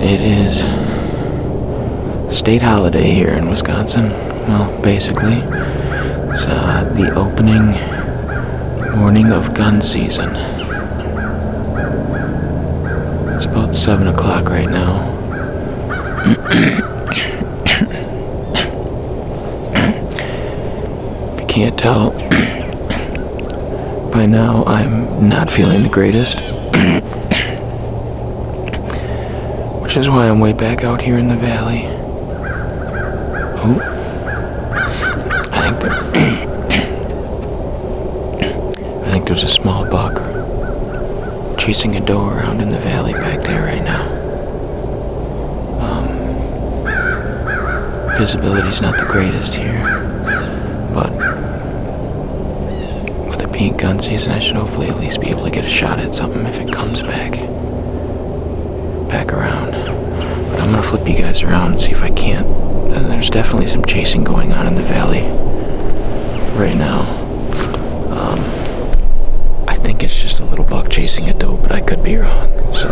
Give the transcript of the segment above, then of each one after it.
It is state holiday here in Wisconsin. Well, basically, it's the opening morning of gun season. It's about 7 o'clock right now. If you can't tell, by now I'm not feeling the greatest. Which is why I'm way back out here in the valley. Oh, I think there's a small buck chasing a doe around in the valley back there right now. Visibility's not the greatest here, but with it being gun season, I should hopefully at least be able to get a shot at something if it comes back around. But I'm gonna flip you guys around and see if I can't. And there's definitely some chasing going on in the valley right now. I think it's just a little buck chasing a doe, but I could be wrong. So.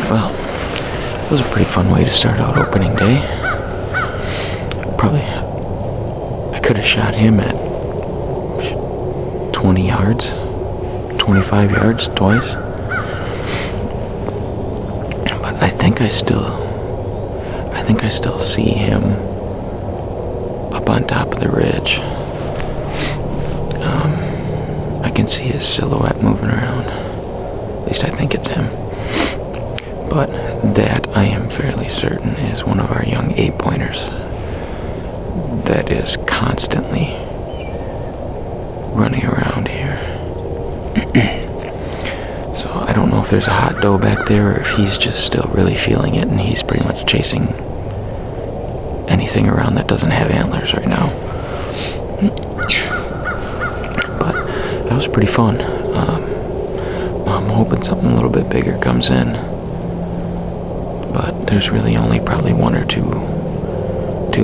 Well, it was a pretty fun way to start out opening day. I could have shot him at 20 yards, 25 yards twice. But I think I still see him up on top of the ridge. I can see his silhouette moving around. At least I think it's him. But that, I am fairly certain, is one of our young 8-pointers that is constantly running around here. So I don't know if there's a hot doe back there or if he's just still really feeling it and he's pretty much chasing anything around that doesn't have antlers right now. But that was pretty fun. I'm hoping something a little bit bigger comes in. But there's really only probably one or two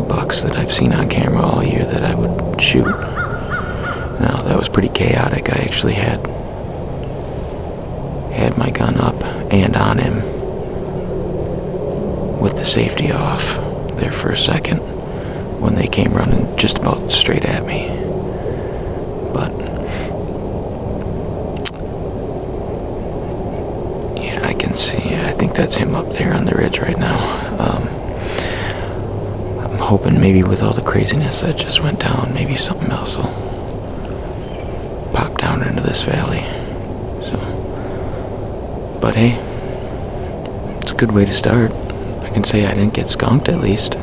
bucks that I've seen on camera all year that I would shoot. Now, that was pretty chaotic. I actually had my gun up and on him with the safety off there for a second when they came running just about straight at me. But yeah, I can see. I think that's him up there on the ridge right now. I'm hoping maybe with all the craziness that just went down, maybe something else will pop down into this valley. So, but hey, it's a good way to start. I can say I didn't get skunked at least.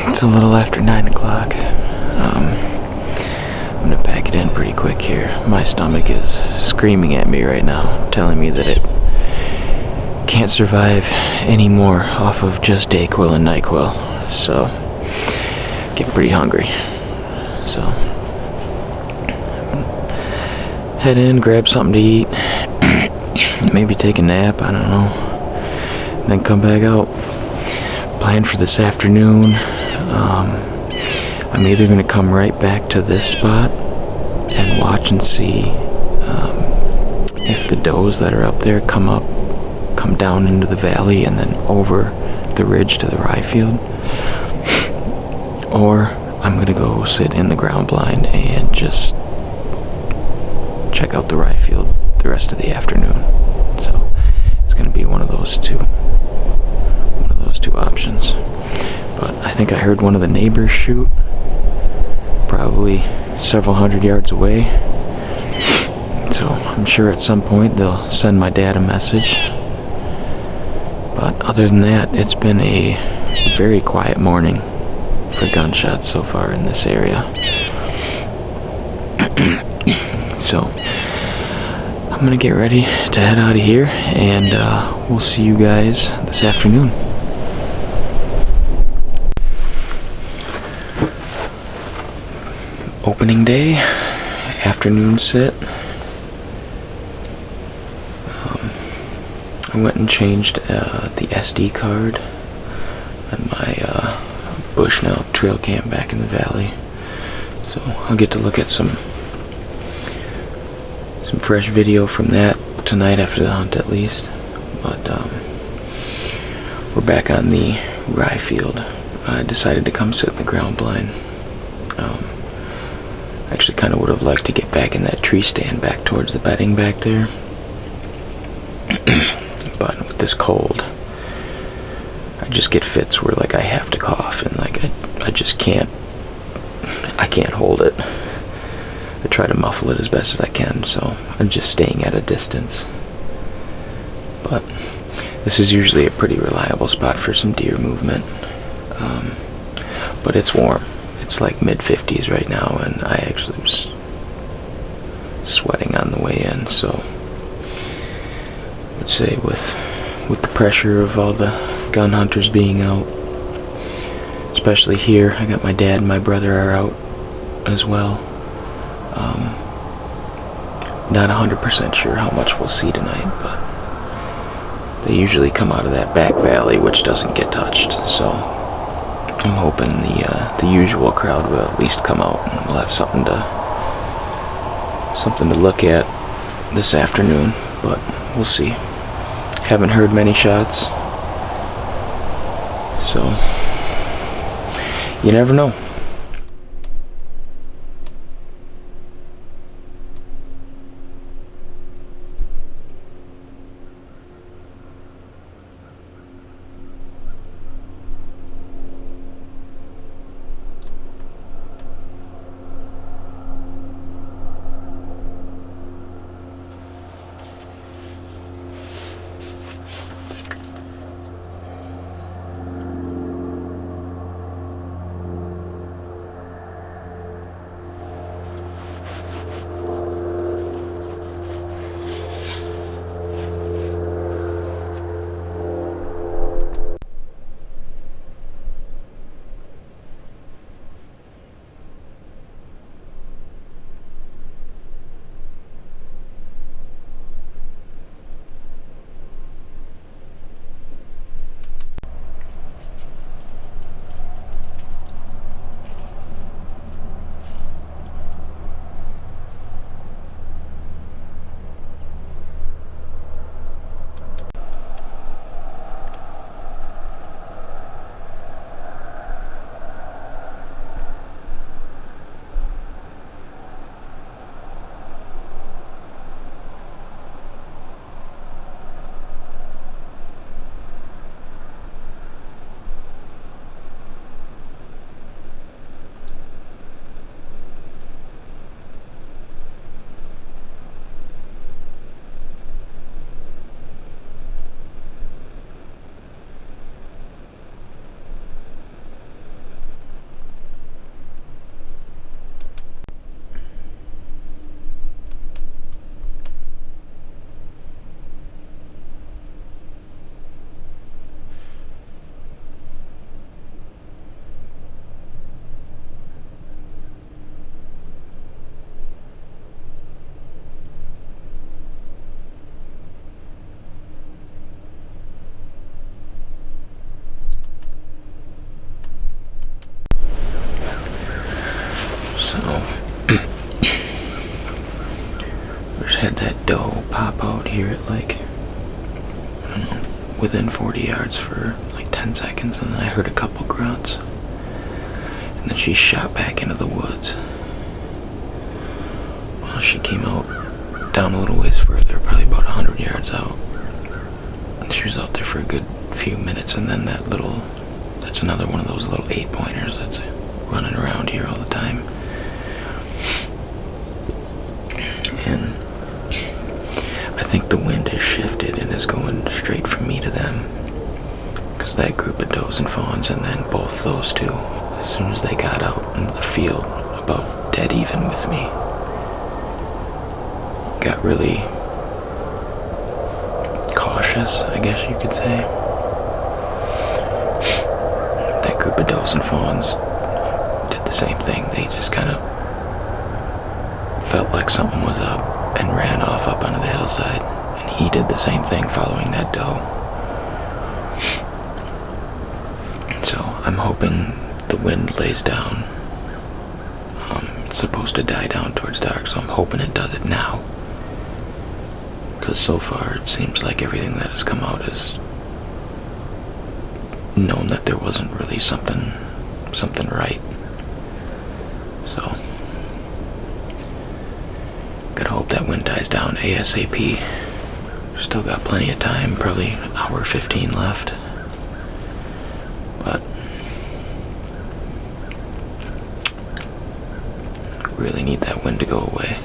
It's a little after 9 o'clock. I'm gonna pack it in pretty quick here. My stomach is screaming at me right now, telling me that it can't survive anymore off of just Dayquil and NyQuil. So, getting pretty hungry. So, head in, grab something to eat, maybe take a nap, I don't know, and then come back out. Plan for this afternoon. I'm either going to come right back to this spot and watch and see if the does that are up there come down into the valley and then over the ridge to the rye field, or I'm going to go sit in the ground blind and just check out the rye field the rest of the afternoon. So it's going to be one of those two options. But I think I heard one of the neighbors shoot, probably several hundred yards away. So I'm sure at some point they'll send my dad a message. But other than that, it's been a very quiet morning for gunshots so far in this area. So I'm gonna get ready to head out of here, and we'll see you guys this afternoon. Opening day, afternoon sit. I went and changed the SD card on my Bushnell trail cam back in the valley. So I'll get to look at some fresh video from that tonight after the hunt at least. But we're back on the rye field. I decided to come sit in the ground blind. Actually kind of would have liked to get back in that tree stand back towards the bedding back there. But with this cold, I just get fits where like I have to cough, and like I just can't hold it. I try to muffle it as best as I can, so I'm just staying at a distance. But this is usually a pretty reliable spot for some deer movement. But it's warm. It's like mid-50s right now, and I actually was sweating on the way in, so I would say with the pressure of all the gun hunters being out, especially here, I got my dad and my brother are out as well. Not 100% sure how much we'll see tonight, but they usually come out of that back valley, which doesn't get touched, so I'm hoping the usual crowd will at least come out, and we'll have something to look at this afternoon, but we'll see. Haven't heard many shots, so you never know. Just had that doe pop out here at like, I don't know, within 40 yards for like 10 seconds, and then I heard a couple grunts. And then she shot back into the woods. Well, she came out down a little ways further, probably about 100 yards out. She was out there for a good few minutes, and then that's another one of those little 8-pointers that's running around here all the time. And I think the wind has shifted and is going straight from me to them. Because that group of does and fawns, and then both those two, as soon as they got out in the field, about dead even with me, got really cautious, I guess you could say. That group of does and fawns did the same thing. They just kind of felt like something was up and ran off up onto the hillside. And he did the same thing following that doe. So I'm hoping the wind lays down. It's supposed to die down towards dark, so I'm hoping it does it now. Because so far it seems like everything that has come out has known that there wasn't really something right. So gotta hope that wind dies down ASAP. Still got plenty of time, probably an hour 15 left. But really need that wind to go away.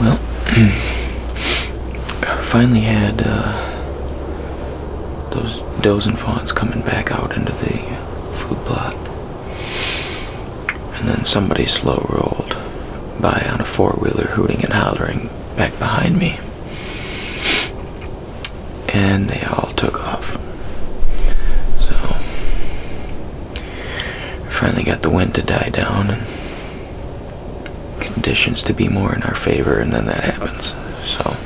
Well, I finally had those does and fawns coming back out into the food plot. And then somebody slow rolled by on a 4-wheeler, hooting and hollering back behind me. And they all took off. So, I finally got the wind to die down and conditions to be more in our favor, and then that happens. So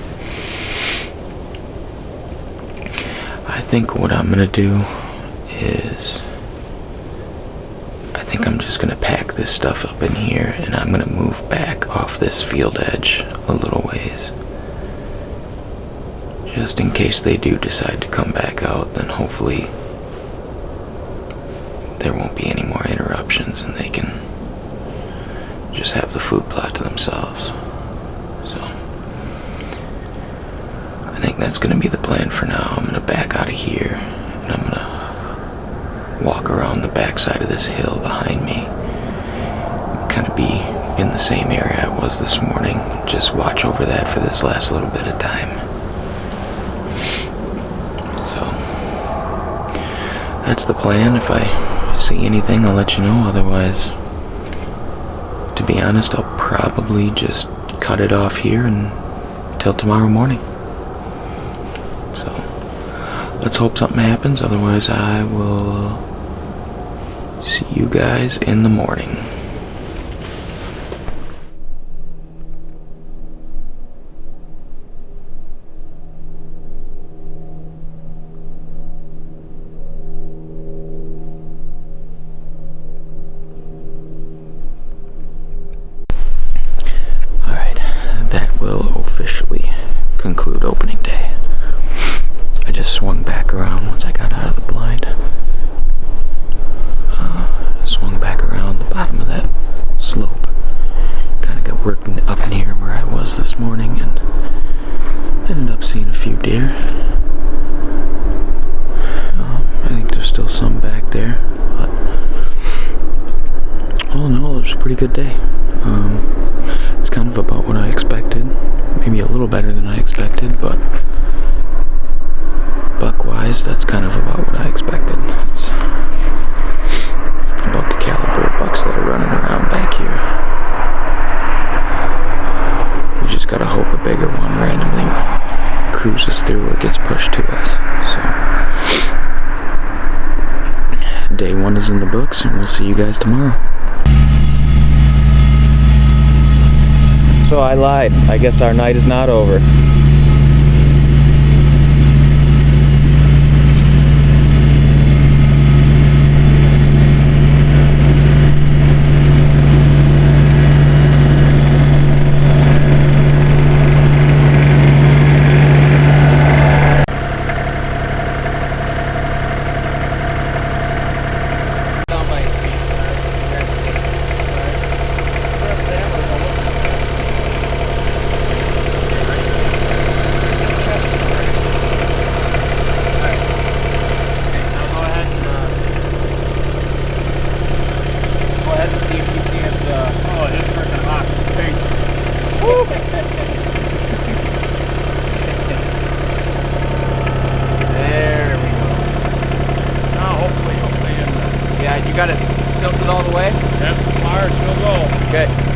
I think what I'm gonna do is I think I'm just gonna pack this stuff up in here, and I'm gonna move back off this field edge a little ways, just in case they do decide to come back out. Then hopefully there won't be any more interruptions and they can just have the food plot to themselves. So I think that's going to be the plan for now. I'm going to back out of here, and I'm going to walk around the backside of this hill behind me, kind of be in the same area I was this morning, just watch over that for this last little bit of time. So that's the plan. If I see anything, I'll let you know. Otherwise, to be honest, I'll probably just cut it off here until tomorrow morning. So, let's hope something happens, otherwise I will see you guys in the morning. That will officially conclude opening day. I just swung back around once I got out of the blind. Swung back around the bottom of that slope. Kind of got worked up near where I was this morning and ended up seeing a few deer. I think there's still some back there, but all in all, it was a pretty good day. It's kind of about what I expected, maybe a little better than I expected, but buck-wise, that's kind of about what I expected. It's about the caliber of bucks that are running around back here. We just gotta hope a bigger one randomly cruises through or gets pushed to us. So, day 1 is in the books, and we'll see you guys tomorrow. So I lied. I guess our night is not over. You got it tilted all the way? That's as far as you'll go. Okay.